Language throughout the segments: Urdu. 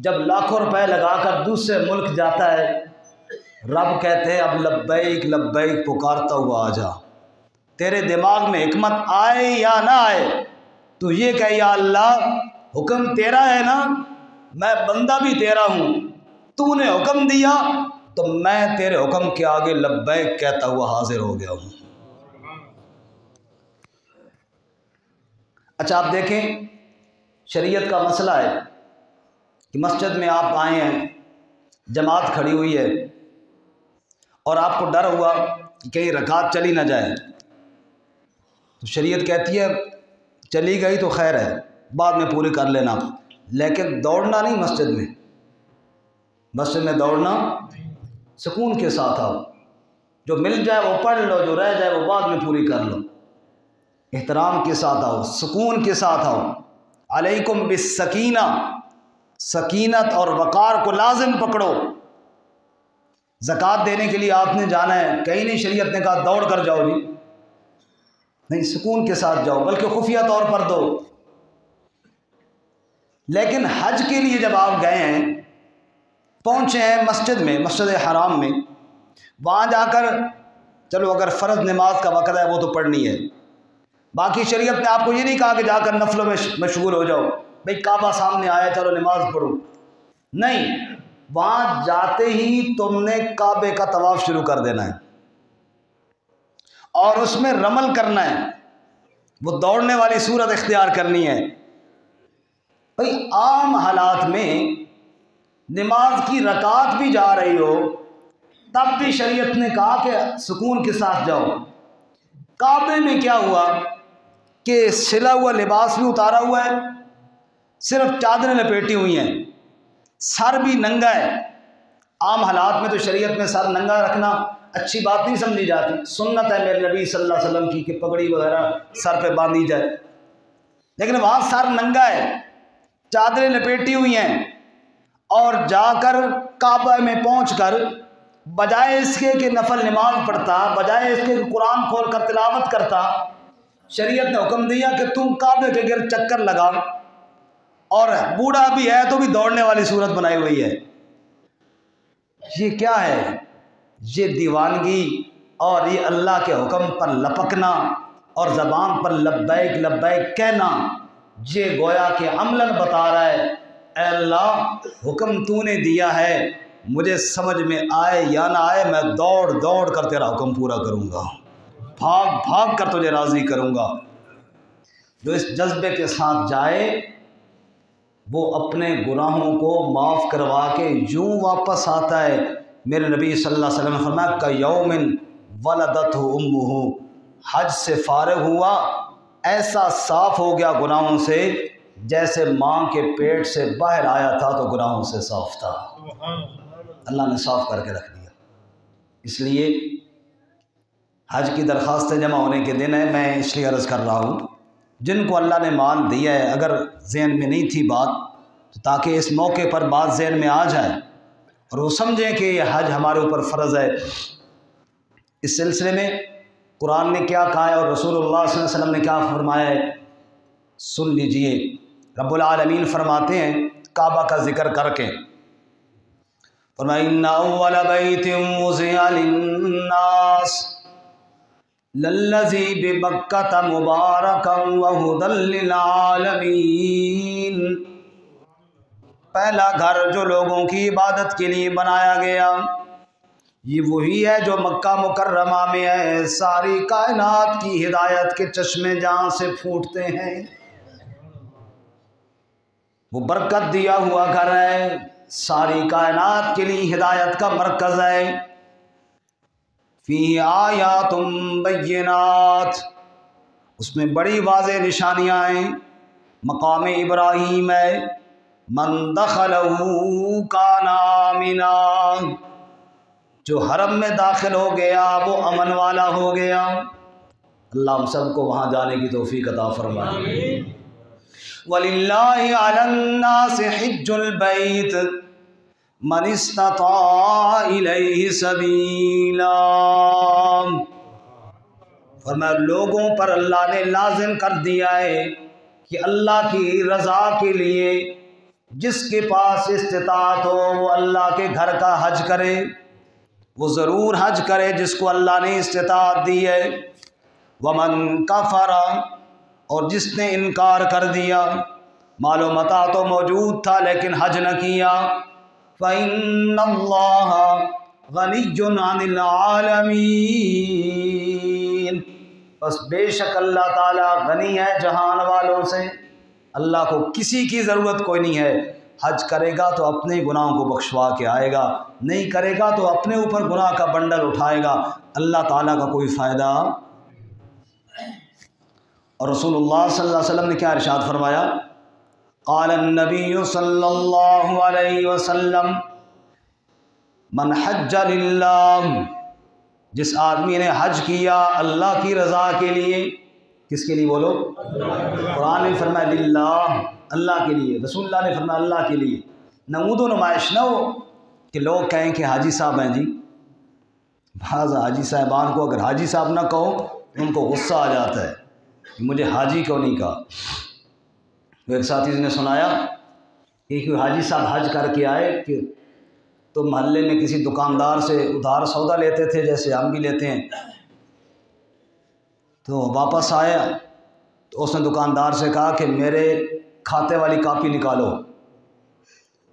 جب لاکھوں روپے لگا کر دوسرے ملک جاتا ہے، رب کہتے ہیں اب لبیک لبیک پکارتا ہوا آ جا۔ تیرے دماغ میں حکمت آئے یا نہ آئے تو یہ کہ یا اللہ حکم تیرا ہے نا، میں بندہ بھی تیرا ہوں، تو نے حکم دیا تو میں تیرے حکم کے آگے لبیک کہتا ہوا حاضر ہو گیا ہوں۔ اچھا آپ دیکھیں، شریعت کا مسئلہ ہے کہ مسجد میں آپ آئے ہیں، جماعت کھڑی ہوئی ہے اور آپ کو ڈر ہوا کہ کہیں رکعت چلی نہ جائے، تو شریعت کہتی ہے چلی گئی تو خیر ہے، بعد میں پوری کر لینا، لیکن دوڑنا نہیں مسجد میں دوڑنا، سکون کے ساتھ آؤ، جو مل جائے وہ پڑھ لو، جو رہ جائے وہ بعد میں پوری کر لو، احترام کے ساتھ آؤ، سکون کے ساتھ آؤ۔ علیکم بالسکینہ، سکینت اور وقار کو لازم پکڑو۔ زکوٰۃ دینے کے لیے آپ نے جانا ہے، کہیں نہیں شریعت نے کہا دوڑ کر جاؤ جی، نہیں، سکون کے ساتھ جاؤ، بلکہ خفیہ طور پر دو۔ لیکن حج کے لیے جب آپ گئے ہیں، پہنچے ہیں مسجد میں، مسجد حرام میں، وہاں جا کر چلو اگر فرض نماز کا وقت ہے وہ تو پڑھنی ہے، باقی شریعت نے آپ کو یہ نہیں کہا کہ جا کر نفلوں میں مشغول ہو جاؤ، بھئی کعبہ سامنے آیا چلو نماز پڑھو، نہیں، وہاں جاتے ہی تم نے کعبے کا طواف شروع کر دینا ہے اور اس میں رمل کرنا ہے، وہ دوڑنے والی صورت اختیار کرنی ہے۔ بھئی عام حالات میں نماز کی رکعت بھی جا رہی ہو تب بھی شریعت نے کہا کہ سکون کے ساتھ جاؤ۔ کعبے میں کیا ہوا کہ سلا ہوا لباس بھی اتارا ہوا ہے، صرف چادریں لپیٹی ہوئی ہیں، سر بھی ننگا ہے۔ عام حالات میں تو شریعت میں سر ننگا رکھنا اچھی بات نہیں سمجھی جاتی، سنت ہے میرے نبی صلی اللہ علیہ وسلم کی کہ پگڑی وغیرہ سر پہ باندھی جائے، لیکن وہاں سر ننگا ہے، چادریں لپیٹی ہوئی ہیں، اور جا کر کعبہ میں پہنچ کر بجائے اس کے کہ نفل نماز پڑھتا، بجائے اس کے کہ قرآن کھول کر تلاوت کرتا، شریعت نے حکم دیا کہ تم کعبے کے گرد چکر لگا، اور بوڑھا بھی ہے تو بھی دوڑنے والی صورت بنائی ہوئی ہے۔ یہ کیا ہے؟ یہ دیوانگی اور یہ اللہ کے حکم پر لپکنا اور زبان پر لبیک لبیک کہنا، یہ گویا کہ عملاً بتا رہا ہے اے اللہ حکم تو نے دیا ہے، مجھے سمجھ میں آئے یا نہ آئے میں دوڑ دوڑ کر تیرا حکم پورا کروں گا، بھاگ بھاگ کر تجھے راضی کروں گا۔ جو اس جذبے کے ساتھ جائے وہ اپنے گناہوں کو معاف کروا کے یوں واپس آتا ہے۔ میرے نبی صلی اللہ علیہ وسلم نے فرمایا کیوم ولدتہ امہ، حج سے فارغ ہوا ایسا صاف ہو گیا گناہوں سے جیسے ماں کے پیٹ سے باہر آیا تھا تو گناہوں سے صاف تھا، اللہ نے صاف کر کے رکھ دیا۔ اس لیے حج کی درخواستیں جمع ہونے کے دن ہے، میں اس لیے عرض کر رہا ہوں جن کو اللہ نے مال دیا ہے، اگر ذہن میں نہیں تھی بات تو تاکہ اس موقع پر بات ذہن میں آ جائے اور وہ سمجھیں کہ یہ حج ہمارے اوپر فرض ہے۔ اس سلسلے میں قرآن نے کیا کہا ہے اور رسول اللہ صلی اللہ علیہ وسلم نے کیا فرمایا ہے سن لیجئے۔ رب العالمین فرماتے ہیں کعبہ کا ذکر کر کے، فرمایا ان اول بیت وضع للناس للذی ببکۃ مبارکا وہدی للعالمین، پہلا گھر جو لوگوں کی عبادت کے لیے بنایا گیا یہ وہی ہے جو مکہ مکرمہ میں ہے، ساری کائنات کی ہدایت کے چشمے جہاں سے پھوٹتے ہیں، وہ برکت دیا ہوا گھر ہے، ساری کائنات کے لیے ہدایت کا مرکز ہے۔ فی آیات بینات، اس میں بڑی واضح نشانیاں ہیں، مقام ابراہیم ہے، من دخلہ کان آمنا، جو حرم میں داخل ہو گیا وہ امن والا ہو گیا۔ اللہ ہم سب کو وہاں جانے کی توفیق عطا فرمائے۔ وَلِلَّهِ عَلَى النَّاسِ حِجُّ الْبَيْتِ مَنِ اسْتَطَاعَ إِلَيْهِ سَبِيلًا، فرمایا لوگوں پر اللہ نے لازم کر دیا ہے کہ اللہ کی رضا کے لیے جس کے پاس استطاعت ہو وہ اللہ کے گھر کا حج کرے، وہ ضرور حج کرے جس کو اللہ نے استطاعت دی ہے۔ ومن کفر، اور جس نے انکار کر دیا، مال و متاع تو موجود تھا لیکن حج نہ کیا، فإن اللہ غنی عن العالمین، بس بے شک اللہ تعالیٰ غنی ہے جہان والوں سے، اللہ کو کسی کی ضرورت کوئی نہیں ہے۔ حج کرے گا تو اپنے گناہوں کو بخشوا کے آئے گا، نہیں کرے گا تو اپنے اوپر گناہ کا بنڈل اٹھائے گا، اللہ تعالیٰ کا کوئی فائدہ۔ اور رسول اللہ صلی اللہ علیہ وسلم نے کیا ارشاد فرمایا؟ قال النبی صلی اللہ علیہ وسلم من حج للہ، جس آدمی نے حج کیا اللہ کی رضا کے لیے، کس کے لیے بولو؟ قرآن نے فرمایا للہ، اللہ کے لیے، رسول اللہ نے فرمایا اللہ کے لیے، نمود و نمائش نہ ہو کہ لوگ کہیں کہ حاجی صاحب ہیں جی۔ بعض حاجی صاحبان کو اگر حاجی صاحب نہ کہو ان کو غصہ آ جاتا ہے کہ مجھے حاجی کیوں نہیں کہا۔ ایک ساتھی نے سنایا کہ کوئی حاجی صاحب حج کر کے آئے کہ تو محلے میں کسی دکاندار سے ادھار سودا لیتے تھے جیسے ہم بھی لیتے ہیں، تو واپس آیا تو اس نے دکاندار سے کہا کہ میرے کھاتے والی کاپی نکالو۔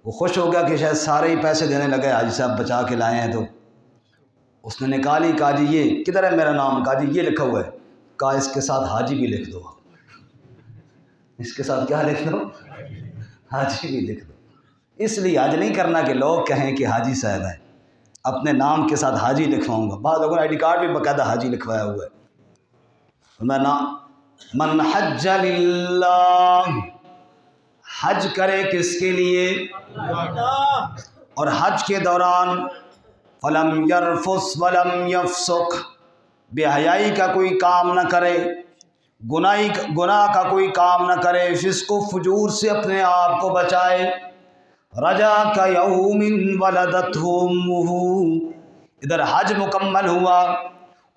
وہ خوش ہو گیا کہ شاید سارے ہی پیسے دینے لگے، حاجی صاحب بچا کے لائے ہیں، تو اس نے نکالی، کہا جی یہ کدھر ہے میرا نام؟ کہا جی یہ لکھا ہوا ہے۔ کہا اس کے ساتھ حاجی بھی لکھ دو، اس کے ساتھ کیا لکھ دو؟ حاجی بھی لکھ دو۔ اس لیے حج نہیں کرنا کہ لوگ کہیں کہ حاجی صاحب ہیں، اپنے نام کے ساتھ حاجی لکھواؤں گا۔ بعض لوگوں نے آئی ڈی کارڈ بھی باقاعدہ حاجی لکھوایا ہوا ہے۔ میں من حج للہ، حج کرے کس کے لیے؟ اور حج کے دوران فلم یرفث ولم یفسق، بے حیائی کا کوئی کام نہ کرے، گناہ کا کوئی کام نہ کرے، فسق و فجور سے اپنے آپ کو بچائے۔ رجا کا یوم ولدتہ امہ، ادھر حج مکمل ہوا،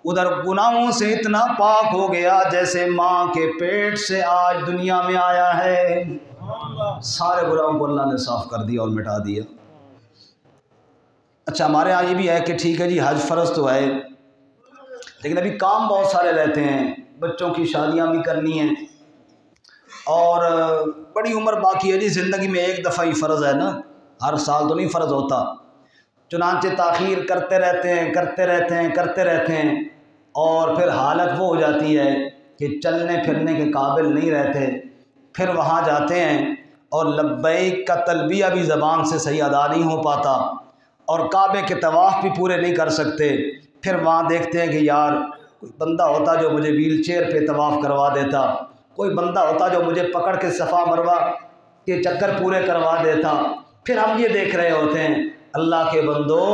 ادھر گناہوں سے اتنا پاک ہو گیا جیسے ماں کے پیٹ سے آج دنیا میں آیا ہے۔ سارے گناہوں کو اللہ نے صاف کر دیا اور مٹا دیا۔ اچھا ہمارے یہاں یہ بھی ہے کہ ٹھیک ہے جی حج فرض تو ہے لیکن ابھی کام بہت سارے رہتے ہیں، بچوں کی شادیاں بھی کرنی ہیں اور بڑی عمر باقی ہے جی، زندگی میں ایک دفعہ ہی فرض ہے نا، ہر سال تو نہیں فرض ہوتا، چنانچہ تاخیر کرتے رہتے ہیں اور پھر حالت وہ ہو جاتی ہے کہ چلنے پھرنے کے قابل نہیں رہتے، پھر وہاں جاتے ہیں اور لبیک کا تلبیہ بھی زبان سے صحیح ادا نہیں ہو پاتا اور کعبے کے طواف بھی پورے نہیں کر سکتے، پھر وہاں دیکھتے ہیں کہ یار کوئی بندہ ہوتا جو مجھے ویل چیئر پہ طواف کروا دیتا، کوئی بندہ ہوتا جو مجھے پکڑ کے صفا مروہ کے چکر پورے کروا دیتا۔ پھر ہم یہ دیکھ رہے ہوتے ہیں اللہ کے بندو،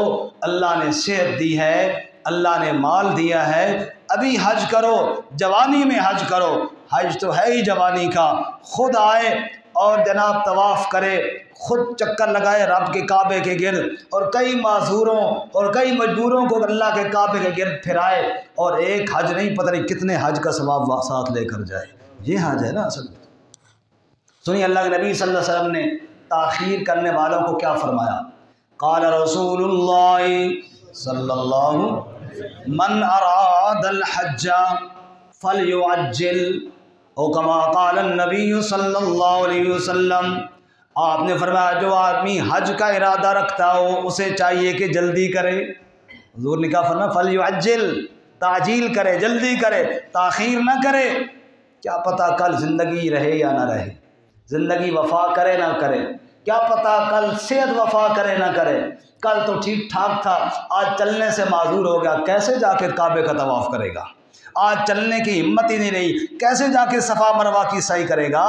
اللہ نے صحت دی ہے، اللہ نے مال دیا ہے، ابھی حج کرو، جوانی میں حج کرو، حج تو ہے ہی جوانی کا، خود آئے اور جناب طواف کرے، خود چکر لگائے رب کے کعبے کے گرد، اور کئی معذوروں اور کئی مجبوروں کو اللہ کے کعبے کے گرد پھرائے اور ایک حج نہیں پتہ نہیں کتنے حج کا ثواب ساتھ لے کر جائے۔ یہ حج ہے نا اصل میں۔ سنیے اللہ کے نبی صلی اللہ علیہ وسلم نے تاخیر کرنے والوں کو کیا فرمایا؟ قال رسول اللہ صلی اللہ من اراد الحج فلیعجل، او کما قال النبی صلی اللہ علیہ وسلم، آپ نے فرمایا جو آدمی حج کا ارادہ رکھتا ہو اسے چاہیے کہ جلدی کرے۔ حضور نے کہا فرمایا فلیعجل، تعجیل کرے، جلدی کرے، تاخیر نہ کرے، کیا پتہ کل زندگی رہے یا نہ رہے، زندگی وفا کرے نہ کرے، کیا پتہ کل صحت وفا کرے نہ کرے، کل تو ٹھیک ٹھاک تھا آج چلنے سے معذور ہو گیا، کیسے جا کے کعبے کا طواف کرے گا، آج چلنے کی ہمت ہی نہیں رہی، کیسے جا کے صفا مروہ کی سعی کرے گا،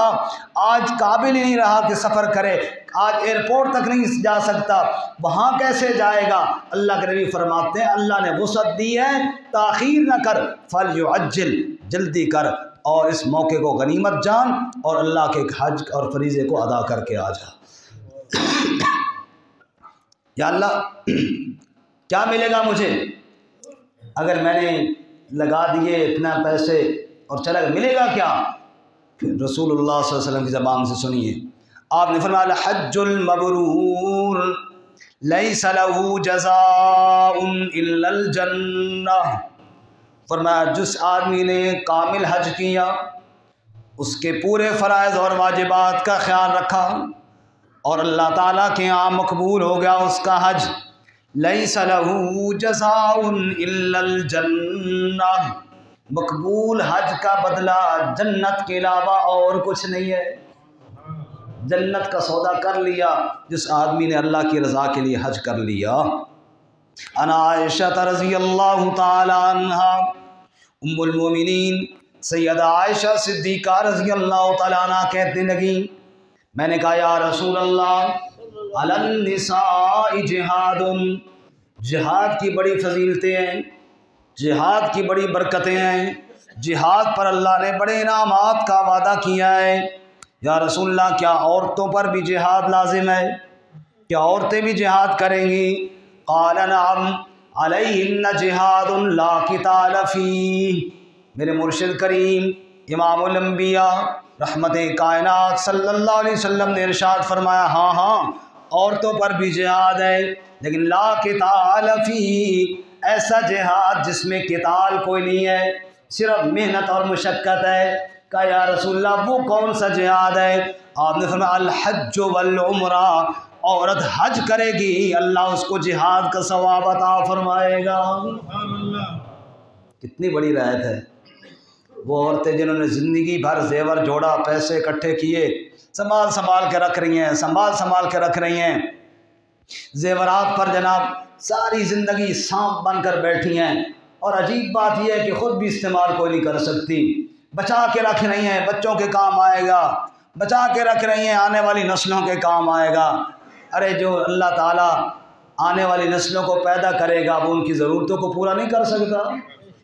آج قابل ہی نہیں رہا کہ سفر کرے، آج ایئرپورٹ تک نہیں جا سکتا، وہاں کیسے جائے گا۔ اللہ کے نبی فرماتے ہیں اللہ نے وسعت دی ہے، تاخیر نہ کر، فلیعجل، جلدی کر، اور اس موقع کو غنیمت جان اور اللہ کے حج اور فریضے کو ادا کر کے آ جا۔ یا اللہ کیا ملے گا مجھے اگر میں نے لگا دیے اتنا پیسے اور چلا گیا، ملے گا کیا؟ پھر رسول اللہ صلی اللہ علیہ وسلم کی زبان سے سنیے آپ نے فرمایا الحج المبرور لیس لہ جزاء الا الجنہ، فرمایا جس آدمی نے کامل حج کیا، اس کے پورے فرائض اور واجبات کا خیال رکھا اور اللہ تعالیٰ کے یہاں مقبول ہو گیا اس کا حج، لیس لہ جزاء الا الجنہ، مقبول حج کا بدلہ جنت کے علاوہ اور کچھ نہیں ہے۔ جنت کا سودا کر لیا جس آدمی نے اللہ کی رضا کے لیے حج کر لیا۔ انا عائشہ رضی اللہ تعالی عنہا، ام المومنین سیدہ عائشہ صدیقہ رضی اللہ تعالی عنہ کہنے لگیں، میں نے کہا یا رسول اللہ علی النساء جہاد، جہاد کی بڑی فضیلتیں ہیں، جہاد کی بڑی برکتیں ہیں، جہاد پر اللہ نے بڑے انعامات کا وعدہ کیا ہے، یا رسول اللہ کیا عورتوں پر بھی جہاد لازم ہے؟ کیا عورتیں بھی جہاد کریں گی؟ قال نعم علیہن جہاد لا قتال فیہ، میرے مرشد کریم امام الانبیاء رحمت کائنات صلی اللہ علیہ وسلم نے ارشاد فرمایا ہاں ہاں عورتوں پر بھی جہاد ہے، لیکن لا قتال فیہ، ایسا جہاد جس میں قتال کوئی نہیں ہے، صرف محنت اور مشقت ہے۔ کہا یا رسول اللہ وہ کون سا جہاد ہے؟ آپ نے فرمایا الحج والعمرہ، عورت حج کرے گی اللہ اس کو جہاد کا ثواب عطا فرمائے گا۔ کتنی بڑی رعایت ہے۔ وہ عورتیں جنہوں نے زندگی بھر زیور جوڑا، پیسے اکٹھے کیے، سنبھال کے رکھ رہی ہیں، سنبھال کے رکھ رہی ہیں، زیورات پر جناب ساری زندگی سانپ بن کر بیٹھی ہیں، اور عجیب بات یہ ہے کہ خود بھی استعمال کوئی نہیں کر سکتی، بچا کے رکھ رہی ہیں، بچوں کے کام آئے گا، بچا کے رکھ رہی ہیں، آنے والی نسلوں کے کام آئے گا۔ ارے جو اللہ تعالیٰ آنے والی نسلوں کو پیدا کرے گا وہ ان کی ضرورتوں کو پورا نہیں کر سکتا،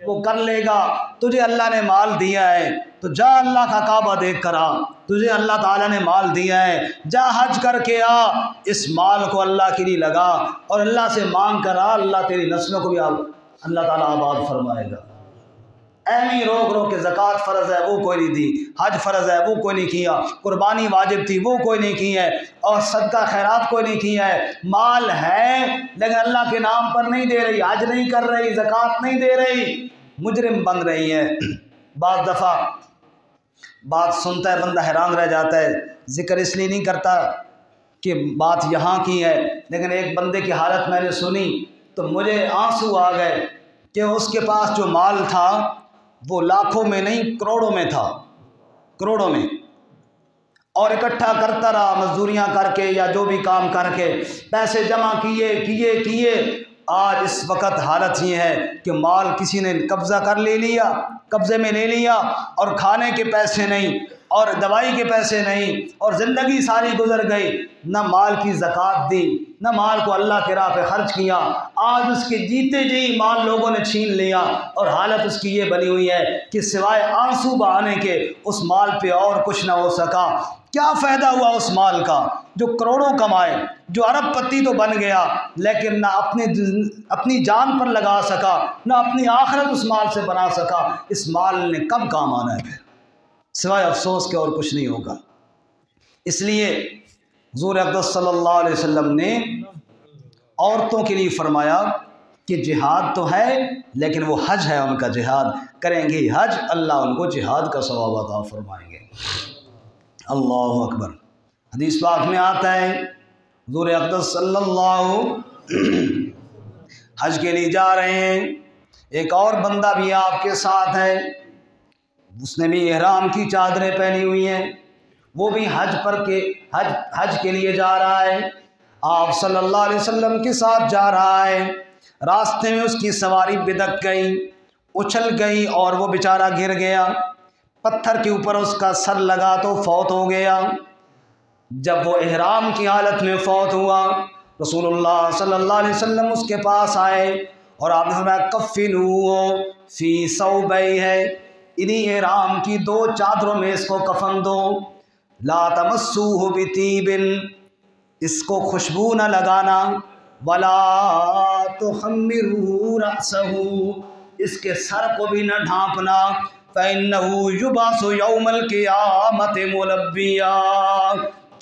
وہ کر لے گا۔ تجھے اللہ نے مال دیا ہے تو جا اللہ کا کعبہ دیکھ کر آ، تجھے اللہ تعالیٰ نے مال دیا ہے جا حج کر کے آ، اس مال کو اللہ کے لیے لگا اور اللہ سے مانگ کر آ، اللہ تیری نسلوں کو بھی اللہ تعالیٰ آباد فرمائے گا۔ ایویں روک کے زکوٰۃ فرض ہے وہ کوئی نہیں دی، حج فرض ہے وہ کوئی نہیں کیا، قربانی واجب تھی وہ کوئی نہیں کی ہے، اور صدقہ خیرات کوئی نہیں کیا ہے۔ مال ہے لیکن اللہ کے نام پر نہیں دے رہی، حج نہیں کر رہی، زکوٰۃ نہیں دے رہی، مجرم بن رہی ہے۔ بعض دفعہ بات سنتا ہے بندہ حیران رہ جاتا ہے، ذکر اس لیے نہیں کرتا کہ بات یہاں کی ہے، لیکن ایک بندے کی حالت میں نے سنی تو مجھے آنسو آ گئے کہ اس کے پاس جو مال تھا وہ لاکھوں میں نہیں کروڑوں میں تھا، کروڑوں میں، اور اکٹھا کرتا رہا مزدوریاں کر کے یا جو بھی کام کر کے، پیسے جمع کیے۔ آج اس وقت حالت یہ ہے کہ مال کسی نے قبضے میں لے لیا، اور کھانے کے پیسے نہیں، اور دوائی کے پیسے نہیں، اور زندگی ساری گزر گئی، نہ مال کی زکوٰۃ دی، نہ مال کو اللہ کے راہ پہ خرچ کیا۔ آج اس کے جیتے جی مال لوگوں نے چھین لیا، اور حالت اس کی یہ بنی ہوئی ہے کہ سوائے آنسو بہانے کے اس مال پہ اور کچھ نہ ہو سکا۔ کیا فائدہ ہوا اس مال کا جو کروڑوں کمائے، جو ارب پتی تو بن گیا، لیکن نہ اپنی جان پر لگا سکا، نہ اپنی آخرت اس مال سے بنا سکا۔ اس مال نے کب کام آنا ہے؟ سوائے افسوس کے اور کچھ نہیں ہوگا۔ اس لیے حضور اقدس صلی اللہ علیہ وسلم نے عورتوں کے لیے فرمایا کہ جہاد تو ہے لیکن وہ حج ہے، ان کا جہاد کریں گے، حج اللہ ان کو جہاد کا ثواب عطا فرمائیں گے۔ اللہ اکبر۔ حدیث پاک میں آتا ہے حضور اقدس صلی اللہ حج کے لیے جا رہے ہیں، ایک اور بندہ بھی آپ کے ساتھ ہے، اس نے بھی احرام کی چادریں پہنی ہوئی ہیں، وہ بھی حج کے لیے جا رہا ہے، آپ صلی اللہ علیہ وسلم کے ساتھ جا رہا ہے۔ راستے میں اس کی سواری بدک گئی، اچھل گئی، اور وہ بیچارہ گر گیا، پتھر کے اوپر اس کا سر لگا تو فوت ہو گیا۔ جب وہ احرام کی حالت میں فوت ہوا، رسول اللہ صلی اللہ علیہ وسلم اس کے پاس آئے اور آپ نے فرمایا کفنوہ فی ثوبیہ، انہی احرام کی 2 چادروں میں اس کو کفن دو، لا تمسوہ بطیب، اس کو خوشبو نہ لگانا، ولا تخمروا رأسہ، اس کے سر کو بھی نہ ڈھانپنا، فإنہ یبعث یوم القیامت ملبیا،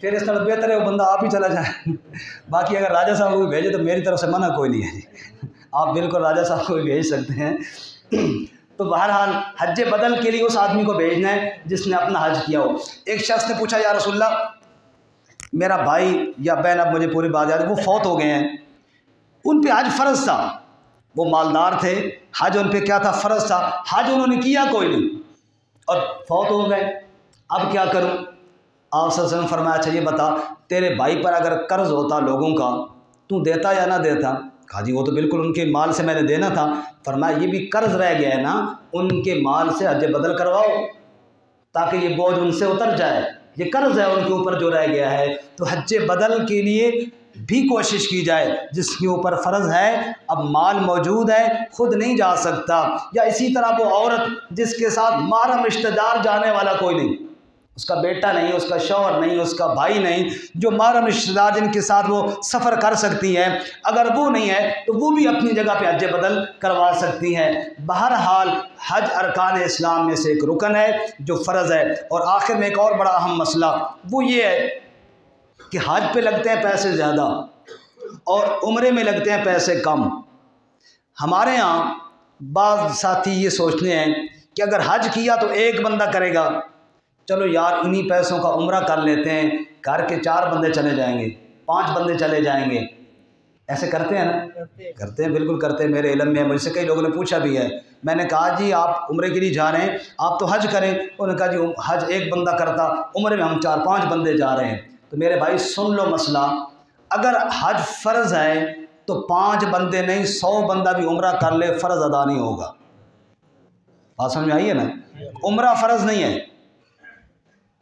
پھر اس طرح بہتر ہے وہ بندہ آپ ہی چلا جائے۔ باقی اگر راجہ صاحب کو بھی بھیجے تو میری طرف سے منع کوئی نہیں ہے جی، آپ بالکل راجہ صاحب کو بھی بھیج سکتے ہیں۔ تو بہرحال حج بدل کے لیے اس آدمی کو بھیجنا ہے جس نے اپنا حج کیا ہو۔ ایک شخص نے پوچھا یا رسول اللہ میرا بھائی یا بہن، اب مجھے پوری بات یاد ہے، وہ فوت ہو گئے ہیں، ان پہ حج فرض تھا، وہ مالدار تھے، حج ان پہ کیا تھا؟ فرض تھا، حج انہوں نے کیا کوئی نہیں اور فوت ہو گئے، اب کیا کروں؟ آپ صلی اللہ علیہ وسلم فرمایا اچھا یہ بتا، تیرے بھائی پر اگر قرض ہوتا لوگوں کا تو دیتا یا نہ دیتا؟ کہا جی وہ تو بالکل ان کے مال سے میں نے دینا تھا۔ فرمایا یہ بھی قرض رہ گیا ہے نا، ان کے مال سے حج بدل کرواؤ تاکہ یہ بوجھ ان سے اتر جائے، یہ قرض ہے ان کے اوپر جو رہ گیا ہے۔ تو حج بدل کے لیے بھی کوشش کی جائے، جس کے اوپر فرض ہے، اب مال موجود ہے، خود نہیں جا سکتا، یا اسی طرح وہ عورت جس کے ساتھ محرم رشتہ دار جانے والا کوئی نہیں، اس کا بیٹا نہیں، اس کا شوہر نہیں، اس کا بھائی نہیں، جو محرم رشتہ دار جن کے ساتھ وہ سفر کر سکتی ہے، اگر وہ نہیں ہے تو وہ بھی اپنی جگہ پہ حج بدل کروا سکتی ہیں۔ بہرحال حج ارکان اسلام میں سے ایک رکن ہے جو فرض ہے۔ اور آخر میں ایک اور بڑا اہم مسئلہ وہ یہ ہے کہ حج پہ لگتے ہیں پیسے زیادہ اور عمرے میں لگتے ہیں پیسے کم۔ ہمارے ہاں بعض ساتھی یہ سوچتے ہیں کہ اگر حج کیا تو ایک بندہ کرے گا، چلو یار انہی پیسوں کا عمرہ کر لیتے ہیں، گھر کے 4 بندے چلے جائیں گے، 5 بندے چلے جائیں گے۔ ایسے کرتے ہیں نا؟ کرتے ہیں، بالکل کرتے ہیں، میرے علم میں ہے، مجھ سے کئی لوگوں نے پوچھا بھی ہے۔ میں نے کہا جی آپ عمرے کے لیے جا رہے ہیں، آپ تو حج کریں۔ انہوں نے کہا جی حج ایک بندہ کرتا، عمرے میں ہم 4-5 بندے جا رہے ہیں۔ تو میرے بھائی سن لو مسئلہ، اگر حج فرض ہے تو 5 بندے نہیں 100 بندہ بھی عمرہ کر لے فرض ادا نہیں ہوگا۔ بات سمجھ میں آئی ہے نا؟ عمرہ فرض نہیں ہے،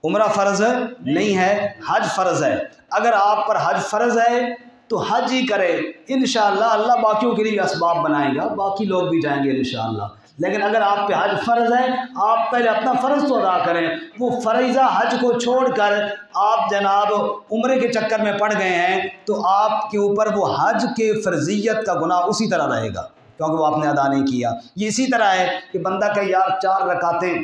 عمرہ فرض نہیں ہے، حج فرض ہے۔ اگر آپ پر حج فرض ہے تو حج ہی کرے، انشاءاللہ اللہ باقیوں کے لیے اسباب بنائے گا، باقی لوگ بھی جائیں گے انشاءاللہ۔ لیکن اگر آپ پہ حج فرض ہے، آپ پہلے اپنا فرض تو ادا کریں۔ وہ فریضہ حج کو چھوڑ کر آپ جناب عمرے کے چکر میں پڑ گئے ہیں تو آپ کے اوپر وہ حج کے فرضیت کا گناہ اسی طرح رہے گا، کیونکہ وہ آپ نے ادا نہیں کیا۔ یہ اسی طرح ہے کہ بندہ کہ یار 4 رکعتیں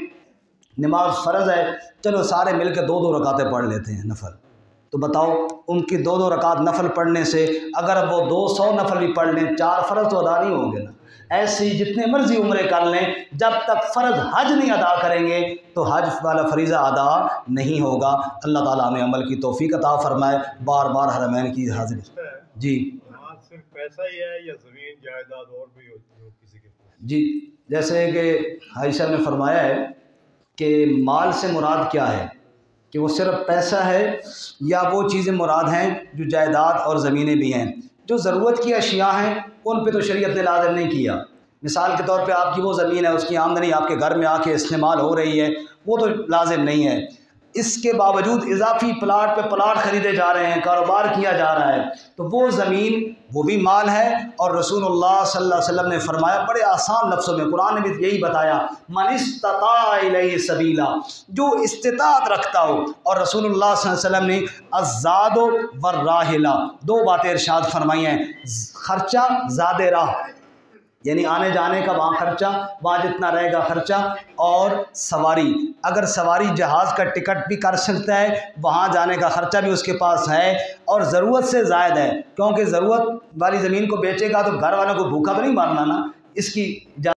نماز فرض ہے، چلو سارے مل کے 2-2 رکعتیں پڑھ لیتے ہیں نفل، تو بتاؤ ان کی 2-2 رکعت نفل پڑھنے سے اگر وہ 200 نفل بھی پڑھ لیں 4 فرض تو ادا نہیں ہوں گے نا۔ ایسے ہی جتنے مرضی عمرے کر لیں، جب تک فرض حج نہیں ادا کریں گے تو حج والا فریضہ ادا نہیں ہوگا۔ اللہ تعالیٰ ہمیں عمل کی توفیق عطا فرمائے۔ بار بار حرمین کی حاضری جی صرف پیسہ ہی ہے یا زمین جائیداد اور بھی ہوتی ہے کسی کے پاس؟ جی جیسے کہ عائشہ نے فرمایا ہے کہ مال سے مراد کیا ہے، کہ وہ صرف پیسہ ہے یا وہ چیزیں مراد ہیں جو جائیداد اور زمینیں بھی ہیں۔ جو ضرورت کی اشیاء ہیں ان پہ تو شریعت نے لازم نہیں کیا۔ مثال کے طور پہ آپ کی وہ زمین ہے، اس کی آمدنی آپ کے گھر میں آ کے استعمال ہو رہی ہے، وہ تو لازم نہیں ہے۔ اس کے باوجود اضافی پلاٹ پہ پلاٹ خریدے جا رہے ہیں، کاروبار کیا جا رہا ہے، تو وہ زمین وہ بھی مال ہے۔ اور رسول اللہ صلی اللہ علیہ وسلم نے فرمایا بڑے آسان لفظوں میں، قرآن نے بھی یہی بتایا، من استطاع الیہ سبیلا، جو استطاعت رکھتا ہو۔ اور رسول اللہ صلی اللہ علیہ وسلم نے الزاد والراحلہ 2 باتیں ارشاد فرمائی ہیں، خرچہ زاد راہ یعنی آنے جانے کا وہاں خرچہ، وہاں جتنا رہے گا خرچہ، اور سواری، اگر سواری جہاز کا ٹکٹ بھی کر سکتا ہے وہاں جانے کا خرچہ بھی اس کے پاس ہے، اور ضرورت سے زائد ہے، کیونکہ ضرورت والی زمین کو بیچے گا تو گھر والوں کو بھوکا تو نہیں مارنا نا، اس کی